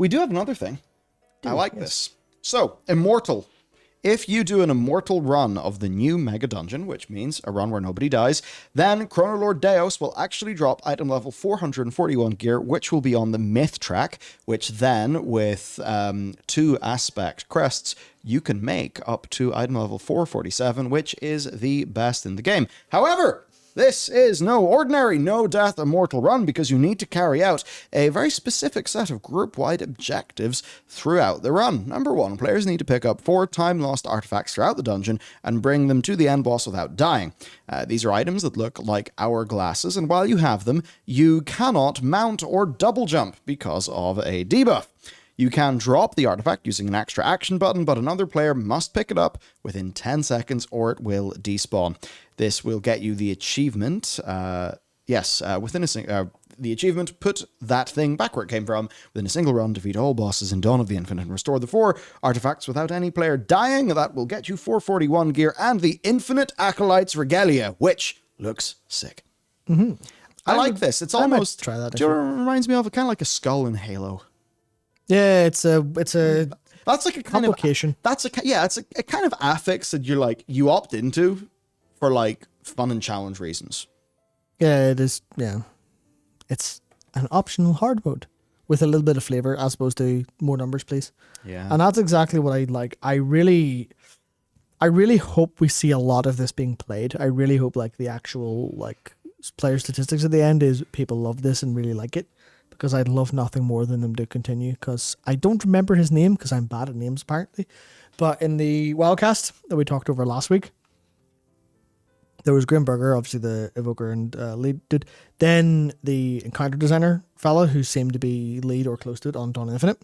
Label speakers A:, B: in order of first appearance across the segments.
A: We do have another thing. I like this. So, Immortal. If you do an Immortal run of the new Mega Dungeon, which means a run where nobody dies, then Chronolord Deus will actually drop item level 441 gear, which will be on the Myth track, which then, with 2 aspect crests, you can make up to item level 447, which is the best in the game. However, this is no ordinary no-death Immortal run because you need to carry out a very specific set of group-wide objectives throughout the run. Number 1, players need to pick up 4 time-lost artifacts throughout the dungeon and bring them to the end boss without dying. These are items that look like hourglasses, and while you have them, you cannot mount or double jump because of a debuff. You can drop the artifact using an extra action button, but another player must pick it up within 10 seconds or it will despawn. This will get you the achievement. The achievement, put that thing back where it came from. Within a single run, defeat all bosses in Dawn of the Infinite and restore the 4 artifacts without any player dying. That will get you 441 gear and the Infinite Acolyte's Regalia, which looks sick.
B: Mm-hmm.
A: I like this. It's almost...
B: try that.
A: Do you know what it reminds me of? Kind of like a skull in Halo.
B: Yeah, it's a
A: that's like a kind
B: complication.
A: It's a kind of affix that you opt into for like fun and challenge reasons.
B: Yeah, it is. Yeah, it's an optional hard mode with a little bit of flavor as opposed to more numbers, please.
A: Yeah,
B: and that's exactly what I like. I really hope we see a lot of this being played. I really hope like the actual like player statistics at the end is people love this and really like it. Because I'd love nothing more than them to continue. Because I don't remember his name because I'm bad at names apparently. But in the Wildcast that we talked over last week, there was Grimburger, obviously the evoker and lead dude. Then the encounter designer fella who seemed to be lead or close to it on Dawn of Infinite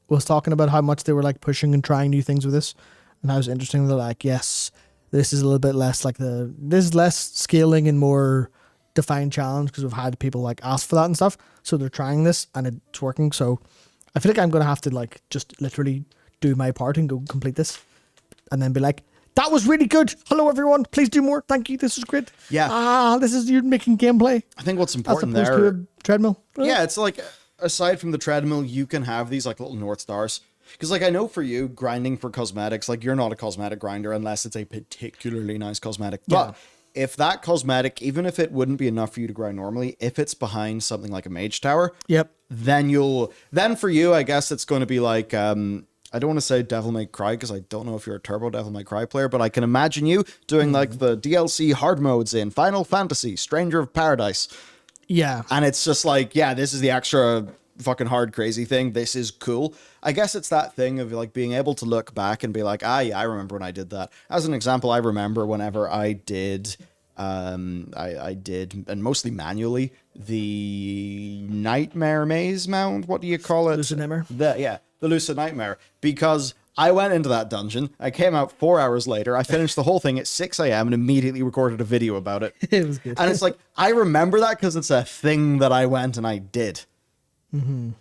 B: was talking about how much they were like pushing and trying new things with this. And how it was interesting. They're like, yes, this is a little bit less like this is less scaling and more defined challenge because we've had people like ask for that and stuff. So they're trying this and it's working. So I feel like I'm going to have to like just literally do my part and go complete this and then be like, that was really good. Hello, everyone. Please do more. Thank you. This is great.
A: Yeah.
B: You're making gameplay.
A: I think what's important
B: as opposed
A: there.
B: to a treadmill.
A: Yeah, it's like, aside from the treadmill, you can have these like little North Stars. Because like I know for you, grinding for cosmetics, like you're not a cosmetic grinder unless it's a particularly nice cosmetic. But if that cosmetic, even if it wouldn't be enough for you to grind normally, if it's behind something like a mage tower, then for you, I guess it's going to be like, I don't want to say Devil May Cry because I don't know if you're a Turbo Devil May Cry player, but I can imagine you doing like the DLC hard modes in Final Fantasy, Stranger of Paradise.
B: Yeah.
A: And it's just like, yeah, this is the extra fucking hard crazy thing. This is cool. I guess it's that thing of like being able to look back and be like, yeah, I remember when I did that. As an example, I remember whenever I did I did, and mostly manually, the Nightmare Maze Mound. What do you call it?
B: Lucid Nightmare.
A: The Lucid Nightmare. Because I went into that dungeon, I came out 4 hours later, I finished the whole thing at 6 a.m. and immediately recorded a video about it.
B: It was good.
A: And it's like, I remember that because it's a thing that I went and I did.
B: Mm-hmm.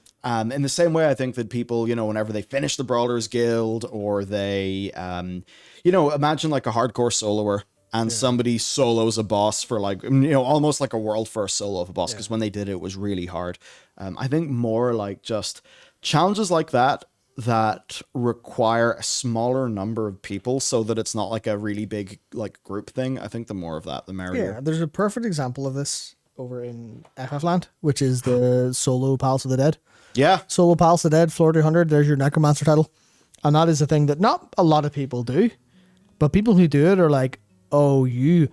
A: In the same way, I think that people, whenever they finish the Brawlers Guild or they, imagine like a hardcore soloer and somebody solos a boss for like, almost like a world first solo of a boss. Because when they did it, it was really hard. I think more like just challenges like that require a smaller number of people so that it's not like a really big like group thing. I think the more of that, the merrier.
B: Yeah, there's a perfect example of this over in FF Land, which is the solo Palace of the Dead.
A: Yeah.
B: Solo Palace of the Dead, floor 200, there's your Necromancer title. And that is a thing that not a lot of people do, but people who do it are like, oh, you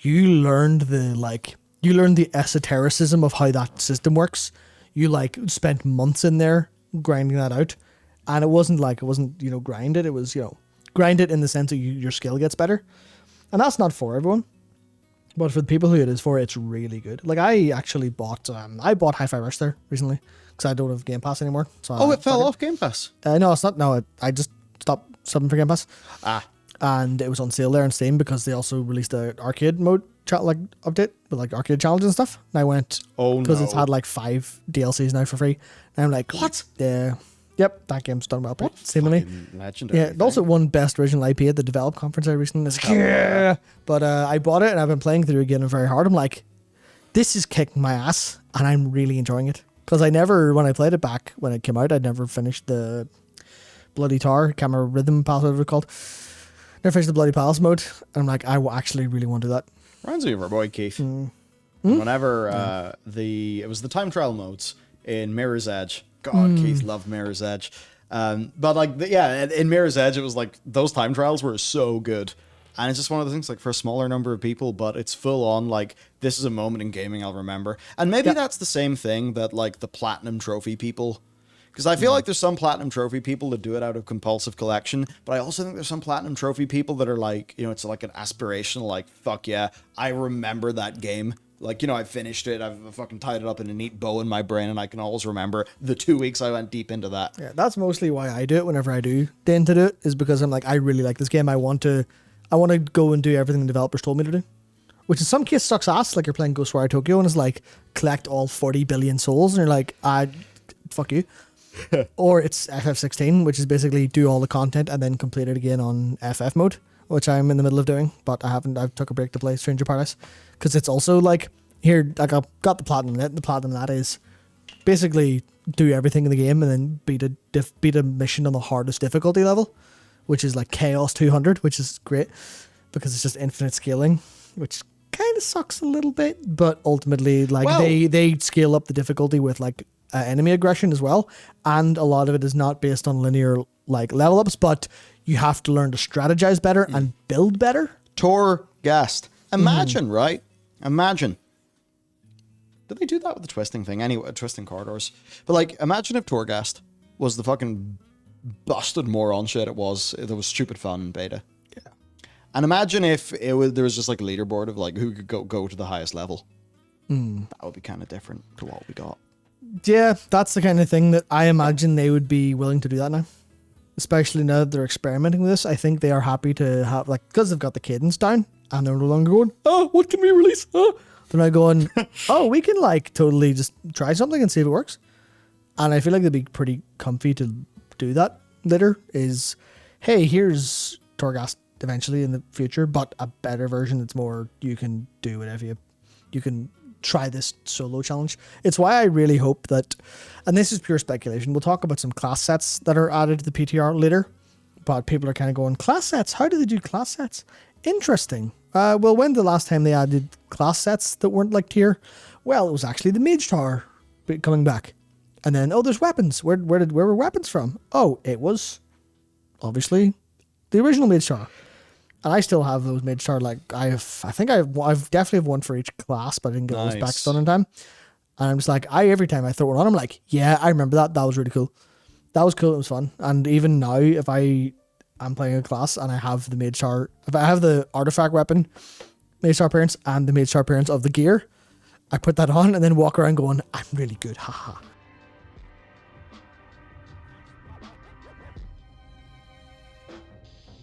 B: learned the esotericism of how that system works. You like spent months in there grinding that out. And it wasn't grind it. It was, grind it in the sense that your skill gets better. And that's not for everyone. But for the people who it is for, it's really good. Like I actually bought Hi-Fi Rush there recently because I don't have Game Pass anymore. So
A: it fell off Game Pass.
B: No, it's not. No, I just stopped subbing for Game Pass. And it was on sale there on Steam because they also released an arcade mode update with like arcade challenges and stuff. And I went, because it's had like 5 DLCs now for free. And I'm like, what? Yeah. Yep, that game's done well. Seemingly.
A: Legendary.
B: Yeah, it also won Best Original IP at the Develop Conference I recently. But I bought it and I've been playing through again very hard. I'm like, this is kicking my ass and I'm really enjoying it. Because I never, when I played it back when it came out, I'd never finished the Bloody Tower, can't remember Rhythm Palace, whatever it's called. Never finished the Bloody Palace mode. And I'm like, I actually really want to do that.
A: Reminds me of our boy Keith. Whenever it was the time trial modes in Mirror's Edge. God, Keith loved Mirror's Edge. But like, in Mirror's Edge, it was like those time trials were so good. And it's just one of the things, like, for a smaller number of people, but it's full on, like, this is a moment in gaming I'll remember. And maybe that's the same thing that, like, the Platinum Trophy people... Because I feel like there's some Platinum Trophy people that do it out of compulsive collection, but I also think there's some Platinum Trophy people that are like, you know, it's like an aspirational, like, fuck yeah, I remember that game. Like, you know, I finished it, I've fucking tied it up in a neat bow in my brain, and I can always remember the 2 weeks I went deep into that.
B: Yeah, that's mostly why I do it whenever I do tend to do it, is because I'm like, I really like this game. I want to go and do everything the developers told me to do. Which in some cases sucks ass, like you're playing Ghostwire Tokyo and it's like, collect all 40 billion souls, and you're like, fuck you. Or it's FF16, which is basically do all the content and then complete it again on FF mode, which I'm in the middle of doing, but I've took a break to play Stranger Paradise. Because it's also like, here, like I've got the platinum in it, and the platinum in that is basically do everything in the game and then beat a mission on the hardest difficulty level, which is like Chaos 200, which is great because it's just infinite scaling, which kind of sucks a little bit, but ultimately like they scale up the difficulty with like enemy aggression as well, and a lot of it is not based on linear like level ups, but you have to learn to strategize better and build better.
A: Torghast. Imagine, right? Imagine. Did they do that with the twisting thing? Anyway, twisting corridors. But like, imagine if Torghast was the fucking busted moron shit it was. There was stupid fun in beta.
B: Yeah.
A: And imagine if there was just like a leaderboard of like who could go to the highest level. That would be kind of different to what we got.
B: Yeah, that's the kind of thing that I imagine they would be willing to do that now. Especially now that they're experimenting with this. I think they are happy to have, like, because they've got the cadence down and they're no longer going, oh, what can we release? Oh. They're now going, oh, we can like totally just try something and see if it works. And I feel like they'd be pretty comfy to do that later is, hey, here's Torghast eventually in the future, but a better version that's more, you can do whatever you can try this solo challenge. It's why I really hope that, and this is pure speculation, we'll talk about some class sets that are added to the PTR later, but people are kind of going, class sets? How do they do class sets? Interesting. Well, when the last time they added class sets that weren't like tier? Well, it was actually the Mage Tower coming back. And then, oh, there's weapons. Where were weapons from? Oh, it was obviously the original Mage Tower. And I still have those Mage Tower. Like I've definitely have one for each class, but I didn't get those back done in time. And I'm just like, every time I throw one on, I'm like, yeah, I remember that. That was really cool. That was cool. It was fun. And even now, if I'm playing a class and I have the Mage Tower, if I have the artifact weapon, Mage Tower appearance, and the Mage Tower appearance of the gear, I put that on and then walk around going, I'm really good, haha.